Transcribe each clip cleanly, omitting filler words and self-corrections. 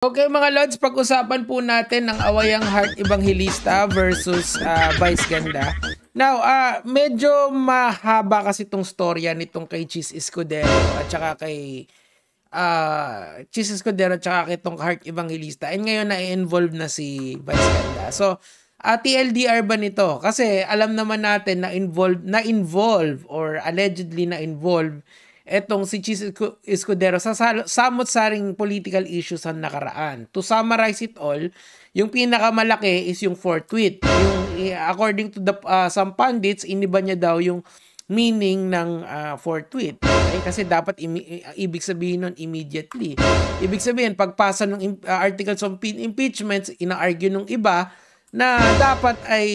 Okay mga Lods, pag-usapan po natin ang awayang Heart Evangelista versus Vice Ganda. Now, medyo mahaba kasi itong storya nitong kay Chis Escudero at saka kay Chis Escudero at saka kay itong Heart Evangelista. And ngayon na-involve na si Vice Ganda. So, TLDR ba nito? Kasi alam naman natin na-involve or allegedly na-involve etong si Chis Escudero sa samot-saring political issues sa nakaraan. To summarize it all, yung pinakamalaki is yung fourth tweet. Yung, according to some pundits, iniba niya daw yung meaning ng fourth tweet. Okay? Kasi dapat ibig sabihin nun immediately. Ibig sabihin, pagpasa ng articles of impeachment, ina-argue nung iba na dapat ay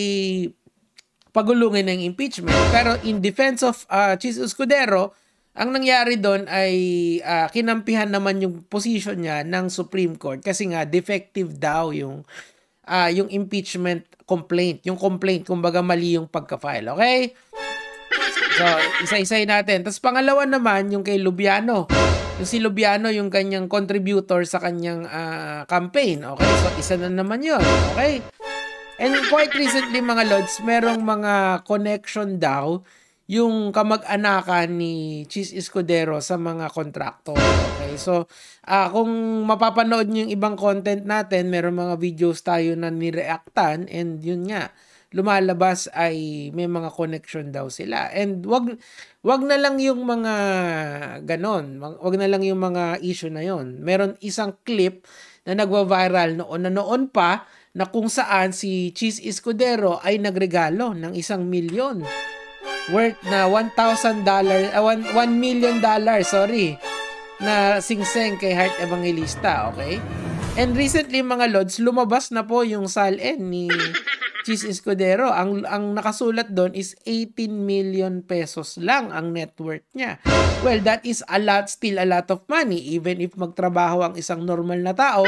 pagulungin ng impeachment. Pero in defense of Chis Escudero, ang nangyari doon ay kinampihan naman yung position niya ng Supreme Court kasi nga defective daw yung impeachment complaint. Yung complaint, kumbaga mali yung pagka-file. Okay? So, isa-isay natin. Tapos pangalawa naman, yung kay Lubiano. Yung si Lubiano, yung kanyang contributor sa kanyang campaign. Okay? So, isa na naman yun. Okay? And quite recently, mga Lods, merong mga connection daw yung kamag-anakan ni Chis Escudero sa mga kontraktor. Okay? So, kung mapapanood nyo yung ibang content natin, meron mga videos tayo na nireactan and yun nga, lumalabas ay may mga connection daw sila. And wag na lang yung mga ganon. Wag na lang yung mga issue na yon. Meron isang clip na nagwa-viral noon pa na kung saan si Chis Escudero ay nagregalo ng 1 milyon. Worth na $1,000, $1 million, sorry, na singseng kay Heart Evangelista, okay? And recently, mga Lods, lumabas na po yung SALN ni Chis Escudero. Ang nakasulat doon is 18 million pesos lang ang net worth niya. Well, that is still a lot of money. Even if magtrabaho ang isang normal na tao,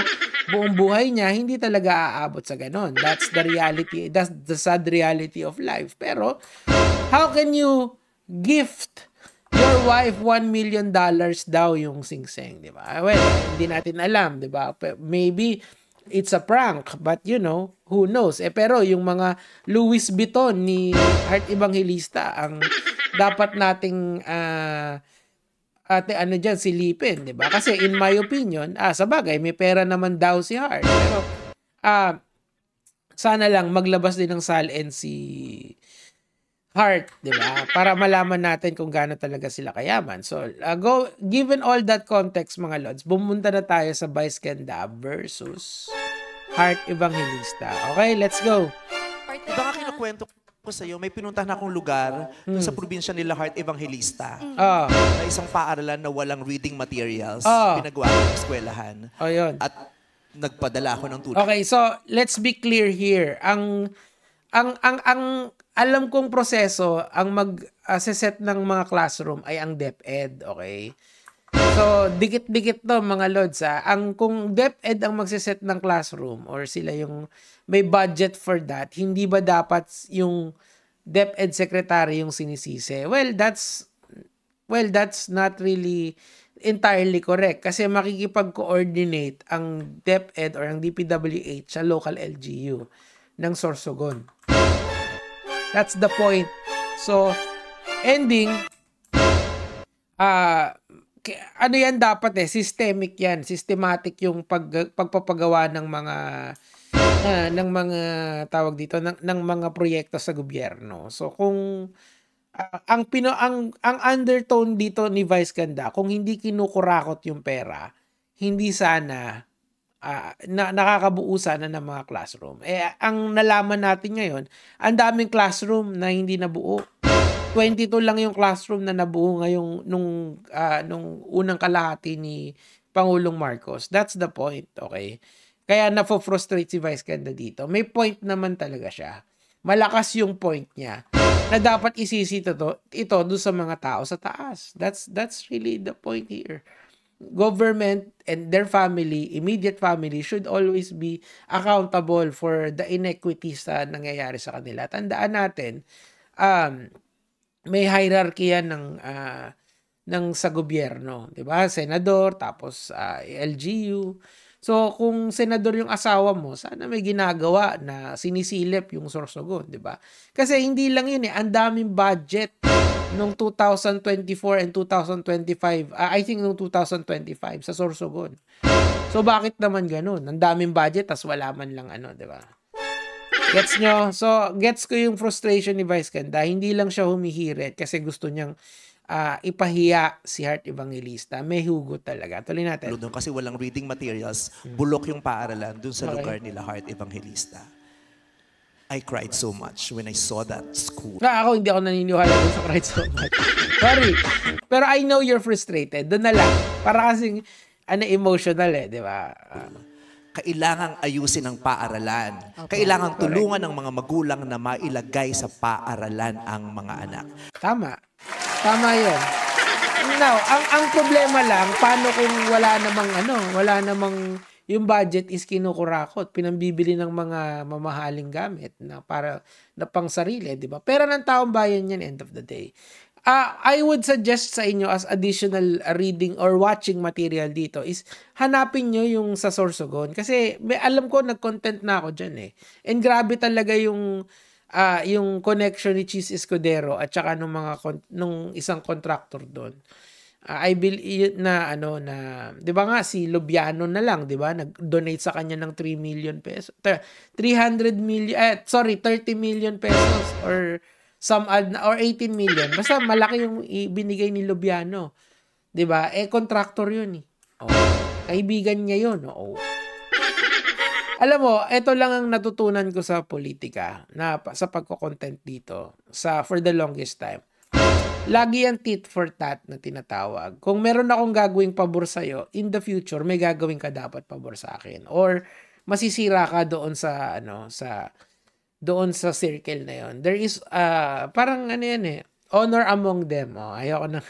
buong buhay niya, hindi talaga aabot sa ganon. That's the reality. That's the sad reality of life. Pero, how can you gift your wife $1 million daw yung singseng, di ba? Well, hindi natin alam, di ba? Maybe it's a prank, but you know, who knows? Pero yung mga Louis Vuitton ni Heart Evangelista ang dapat nating dyan, silipin, di ba? Kasi in my opinion, sa bagay, may pera naman daw si Heart. Pero, sana lang maglabas din ng SALN si Heart, di ba? Para malaman natin kung gaano talaga sila kayaman. So, given all that context, mga Lods, bumunta na tayo sa Vice Ganda versus Heart Evangelista. Okay, let's go. Baka kinukwento ko sa iyo, may pinuntahan akong lugar sa probinsya nila Heart Evangelista. Na isang paaralan na walang reading materials. Pinagawa ko ng eskwelahan. Yun. At nagpadala ako ng tulong. Okay, so let's be clear here. Ang alam kong proseso, ang mag-set ng mga classroom ay ang DepEd, okay? So, dikit-dikit to mga Lods, kung DepEd ang magsiset ng classroom or sila yung may budget for that, hindi ba dapat yung DepEd secretary yung sinisisi? Well, that's not really entirely correct kasi makikipag-coordinate ang DepEd or ang DPWH sa local LGU ng Sorsogon. That's the point. So, ending, yan dapat systemic yan. Systematic yung pagpapagawa ng mga tawag dito, ng mga proyekto sa gobyerno. So, kung ang undertone dito ni Vice Ganda, kung hindi kinukurakot yung pera, hindi sana nakakabuo sana ng mga classroom. Ang nalaman natin ngayon, ang daming classroom na hindi nabuo. 22 lang yung classroom na nabuo ngayong nung unang kalahati ni Pangulong Marcos. That's the point, okay? Kaya na-frustrate si Vice Ganda dito. May point naman talaga siya. Malakas yung point niya na dapat isisi ito doon sa mga tao sa taas. That's really the point here. Government and their family, immediate family, should always be accountable for the inequities na nangyayari sa kanila. Tandaan natin, may hierarchy yan ng sa gobyerno, 'di ba? Senador, tapos LGU. So, kung senador yung asawa mo, sana may ginagawa na sinisilip yung Sorsogon, di ba? Kasi hindi lang yun ang daming budget nung 2024 and 2025, I think nung 2025 sa Sorsogon. So, bakit naman ganun? Ang daming budget, tas wala man lang di ba? Gets nyo? So, gets ko yung frustration ni Vice Ganda. Hindi lang siya humihirit kasi gusto niyang ipahiya si Heart Evangelista. May hugot talaga. Tuloy natin. Doon kasi walang reading materials, bulok yung paaralan dun sa lugar nila Heart Evangelista. I cried so much when I saw that school. Ako hindi ako naniniwala dun sa cried so much. Sorry. Pero I know you're frustrated. Doon na lang. Para kasing emotional di ba? Kailangang ayusin ang paaralan. Kailangang tulungan ng mga magulang na mailagay sa paaralan ang mga anak. Tama. Tama yun. Now, ang problema lang, paano kung wala namang yung budget is kinukurakot, pinambibili ng mga mamahaling gamit na para na pang sarili, di ba? Pera ng taong bayan yan, end of the day. I would suggest sa inyo as additional reading or watching material dito is hanapin nyo yung sa Sorsogon. Kasi alam ko, nag-content na ako dyan And grabe talaga yung connection ni Cheese Escudero at saka nung isang contractor doon. I believe na 'di ba nga si Lubiano na lang, 'di ba? Nag-donate sa kanya ng 3 million pesos. 30 million pesos or or 18 million. Basta malaki yung binigay ni Lubiano. 'Di ba? Contractor 'yun kaibigan niya 'yun. Alam mo, ito lang ang natutunan ko sa politika na sa pagko-content dito for the longest time. Lagi ang tit for tat na tinatawag. Kung meron akong gagawing pabor sa'yo, in the future, may gagawin ka dapat pabor sa akin. Or masisira ka doon sa doon sa circle na yon. There is parang honor among them. Ayoko na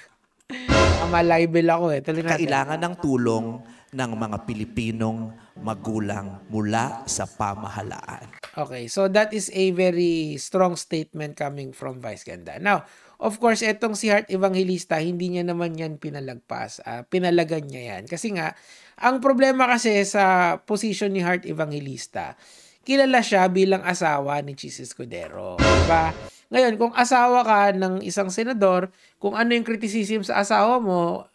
malibel ako Kailangan ng tulong ng mga Pilipinong magulang mula sa pamahalaan. Okay, so that is a very strong statement coming from Vice Ganda. Now, of course, etong si Heart Evangelista, hindi niya naman yan pinalagpas. Pinalagan niya yan. Kasi nga, ang problema kasi sa position ni Heart Evangelista, kilala siya bilang asawa ni Cheese Escudero. Diba? Ngayon, kung asawa ka ng isang senador, kung ano yung criticism sa asawa mo,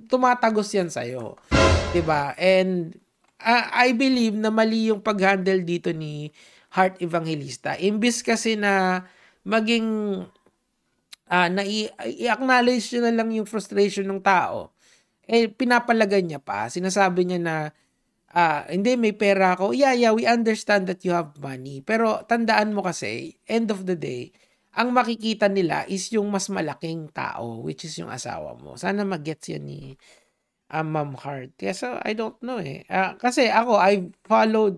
tumatagos yan sa'yo. Diba? And I believe na mali yung pag-handle dito ni Heart Evangelista. Imbis kasi na maging i-acknowledge nyo na lang yung frustration ng tao, pinapalagan niya pa. Sinasabi niya na hindi, may pera ako. Yeah, we understand that you have money. Pero tandaan mo kasi, end of the day, ang makikita nila is yung mas malaking tao, which is yung asawa mo. Sana mag-gets yan ni Ma'am Heart. Yeah, so I don't know kasi ako,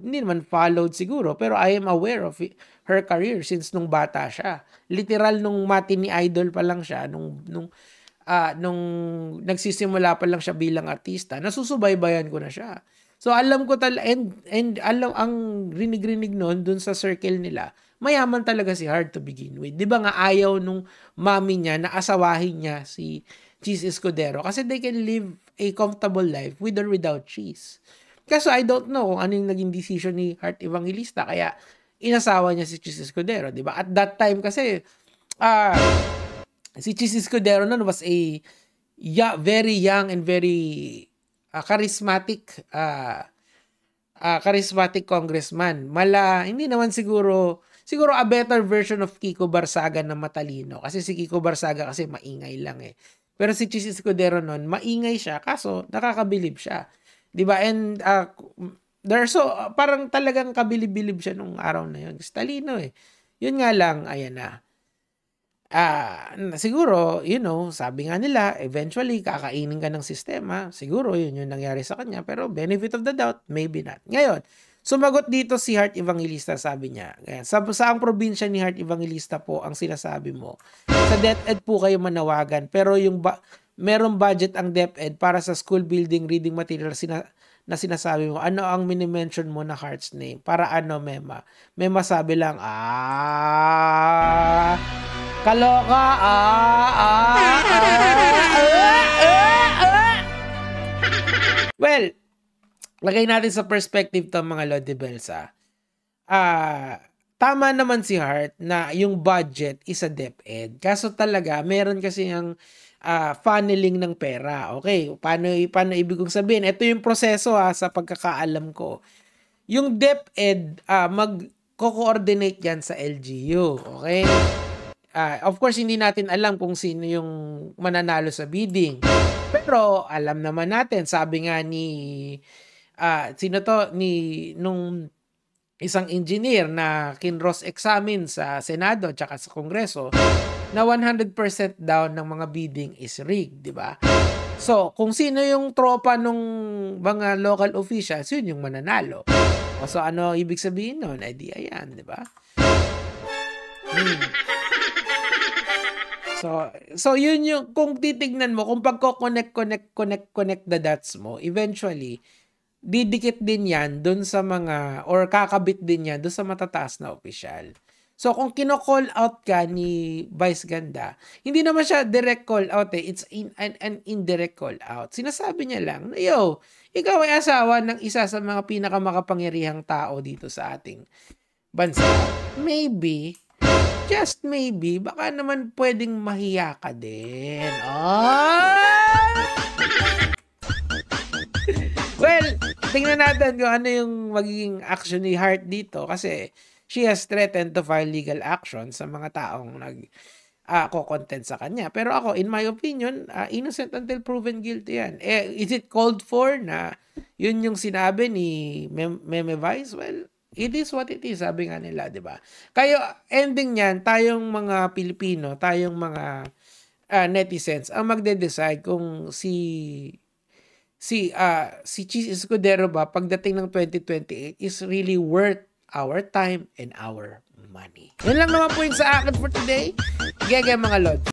hindi naman followed siguro, pero I am aware of her career since nung bata siya. Literal, nung matinee idol pa lang siya, nung nagsisimula pa lang siya bilang artista, nasusubaybayan ko na siya. So alam ko and alam ang rinig-rinig noon dun sa circle nila, mayaman talaga si Heart to begin with. 'Di ba nga ayaw nung mami niya na asawahin niya si Cheese Escudero kasi they can live a comfortable life with or without Cheese. Kaso I don't know kung ano yung naging decision ni Heart Evangelista kaya inasawa niya si Cheese Escudero, 'di ba? At that time kasi si Cheese Escudero noon was a very young and very charismatic congressman. Hindi naman siguro a better version of Kiko Barsaga na matalino. Kasi si Kiko Barsaga kasi maingay lang Pero si Cheese Escudero noon, maingay siya kaso nakakabilib siya. 'Di ba? And parang talagang kabilib-bilib siya nung araw na 'yon. Kasi talino Yun nga lang, ayan na. Siguro, sabi nga nila, eventually, kakainin ka ng sistema. Siguro, yun yung nangyari sa kanya. Pero benefit of the doubt, maybe not. Ngayon, sumagot dito si Heart Evangelista, sabi niya. Saang probinsya ni Heart Evangelista po ang sinasabi mo? Sa DepEd po kayo manawagan. Pero merong budget ang DepEd para sa school building reading material na sinasabi mo. Ano ang mini-mention mo na Heart's name? Para Mema? Mema sabi lang, kaloka, Well, lagay natin sa perspective to mga Lodibels, tama naman si Hart na yung budget is a DepEd. Kaso talaga, meron kasi yung funneling ng pera. Okay, paano ibig kong sabihin? Ito yung proseso sa pagkakaalam ko. Yung DepEd, mag-coordinate yan sa LGU. Okay? Of course, hindi natin alam kung sino yung mananalo sa bidding. Pero, alam naman natin, sabi nga nung isang engineer na kinross examine sa Senado at sa Kongreso na 100% down ng mga bidding is rigged, di ba? So, kung sino yung tropa nung mga local officials, yun yung mananalo. So, ano ibig sabihin nun? Di ayan, di ba? So, yun yung, kung titignan mo, kung pagko-connect the dots mo, eventually, didikit din yan dun sa mga, or kakabit din yan dun sa matataas na opisyal. So, kung kino-call out ka ni Vice Ganda, hindi naman siya direct call out it's an indirect call out. Sinasabi niya lang, yo, ikaw ay asawa ng isa sa mga pinakamakapangyarihang tao dito sa ating bansa. Maybe, just maybe, baka naman pwedeng mahiya ka din. Well, tingnan natin kung ano yung magiging action ni Hart dito kasi she has threatened to file legal action sa mga taong ko-content sa kanya. Pero ako, in my opinion, innocent until proven guilty yan. Is it called for na yun yung sinabi ni Meme Vice? Well, it is what it is, sabi nga nila, di ba? Kayo, ending yan, tayong mga Pilipino, tayong mga netizens, ang magde-decide kung si Chis Escudero ba pagdating ng 2028 is really worth our time and our money. Yan lang naman po yun sa akin for today. Gege mga Lord.